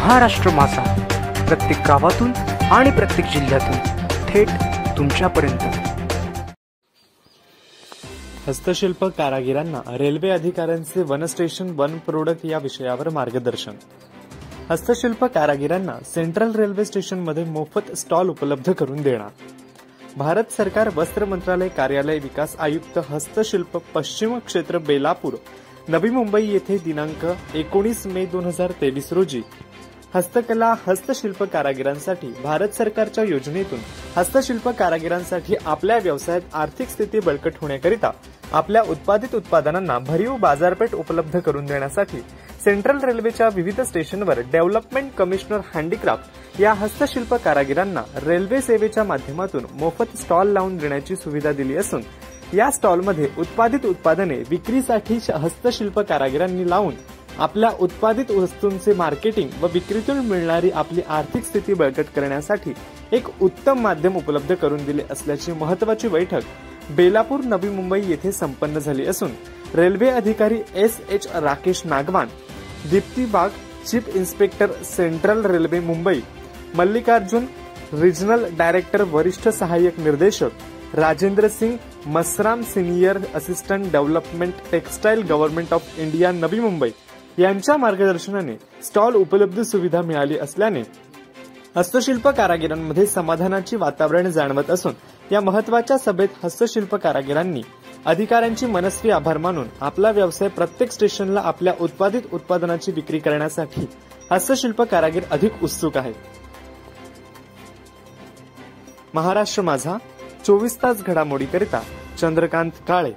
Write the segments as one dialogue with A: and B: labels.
A: महाराष्ट्र माझा, प्रत्येक गावातून आणि प्रत्येक जिल्ह्यातून थेट तुमच्यापर्यंत।
B: हस्तशिल्प कारागिरांना रेल्वे अधिकाऱ्यांचे वन स्टेशन वन प्रोडक्ट या विषयावर मार्गदर्शन। हस्तशिल्प कारागिरांना सेंट्रल रेल्वे स्टेशन मध्ये मोफत स्टॉल उपलब्ध करून देणार। भारत सरकार वस्त्र मंत्रालय कार्यालय विकास आयुक्त हस्तशिल्प पश्चिम क्षेत्र बेलापूर नवी मुंबई येथे दिनांक 19 मे 2023 रोजी हस्तकला हस्तशिल्प कारागिरांसाठी भारत सरकारच्या योजनेतून हस्तशिल्प कारागिरांसाठी आपल्या व्यवसायात आर्थिक स्थिती बळकट होण्याकरिता आपल्या उत्पादित उत्पादनांना भरीव बाजारपेठ उपलब्ध करून देण्यासाठी सेंट्रल रेल्वेच्या विविध स्टेशनवर डेव्हलपमेंट कमिशनर हँडीक्राफ्ट या हस्तशिल्प कारागिरांना रेल्वे सेवेच्या माध्यमातून मोफत स्टॉल लावून देण्याची सुविधा दिली असून या स्टॉलमध्ये उत्पादित उत्पादने विक्रीसाठी हस्तशिल्प कारागिरांनी लावून आपल्या उत्पादित वस्तूंचे मार्केटिंग व विक्रीतून मिळणारी आपली आर्थिक स्थिती बळकट करण्यासाठी एक उत्तम माध्यम उपलब्ध करून दिले असल्याची महत्त्वाची बैठक बेलापूर नवी मुंबई येथे संपन्न झाली असून रेल्वे अधिकारी SH Rakesh Nagwan, Dipti Bag, chief inspector central railway Mumbai, Mallikarjun regional director वरिष्ठ सहाय्यक निर्देशक, Rajendra Singh Masram senior assistant development textile government of India Navi Mumbai यांच्या मार्गदर्शनाने स्टॉल उपलब्ध सुविधा मिळाली असल्याने हस्तशिल्प कारागिरांमध्ये समाधानाची वातावरण जाणवत असून या महत्त्वाच्या सभेत हस्तशिल्प कारागिरांनी अधिकाऱ्यांची मनस्वी आभार मानून आपला व्यवसाय प्रत्येक स्टेशनला आपल्या उत्पादित उत्पादनाची विक्री करण्यासाठी हस्तशिल्प कारागीर अधिक उत्सुक आहेत। महाराष्ट्र माझा 24 तास घडामोडीकरिता चंद्रकांत काळे।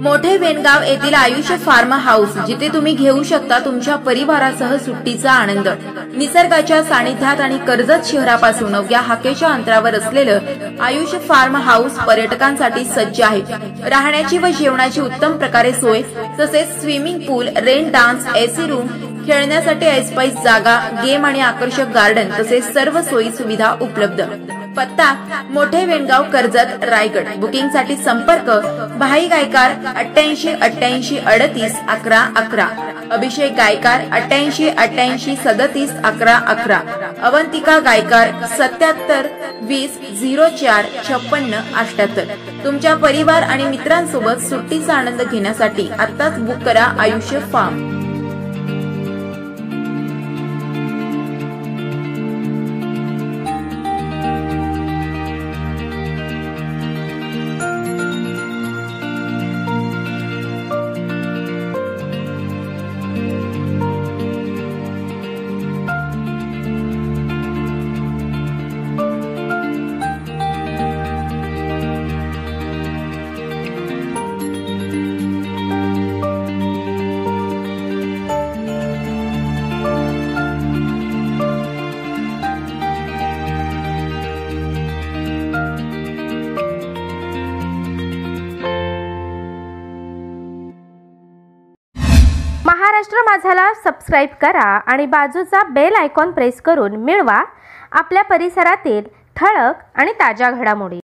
C: मोठे वेणगाव येथील आयुष्य फार्म हाऊस, जिथे तुम्ही घेऊ शकता तुमच्या परिवारासह सुट्टीचा आनंद। निसर्गाच्या सानिध्यात आणि कर्जत शहरापासून अवघ्या हाकेच्या अंतरावर असलेलं आयुष्य फार्म हाऊस पर्यटकांसाठी सज्ज आहे। राहण्याची व जेवणाची उत्तम प्रकारे सोय, तसेच स्विमिंग पूल, रेन डान्स, AC रूम, खेळण्यासाठी ऐसपैस जागा, गेम आणि आकर्षक गार्डन तसेच सर्व सोयी सुविधा उपलब्ध। पत्ता मोठे वेणगाव, कर्जत, रायगड। बुकिंग साठी संपर्क भाई गायकार 88 88 38 11 11, अभिषेक गायकार 88 88 37 11 11, अवंतिका गायकार 77 20 04 56 78। तुमच्या परिवार आणि मित्रांसोबत सुट्टीचा आनंद घेण्यासाठी आत्ताच बुक करा आयुष्य फार्म।
D: महाराष्ट्र माझाला सबस्क्राइब करा आणि बाजूचा बेल आयकॉन प्रेस करून मिळवा आपल्या परिसरातील ठळक आणि ताज्या घडामोडी।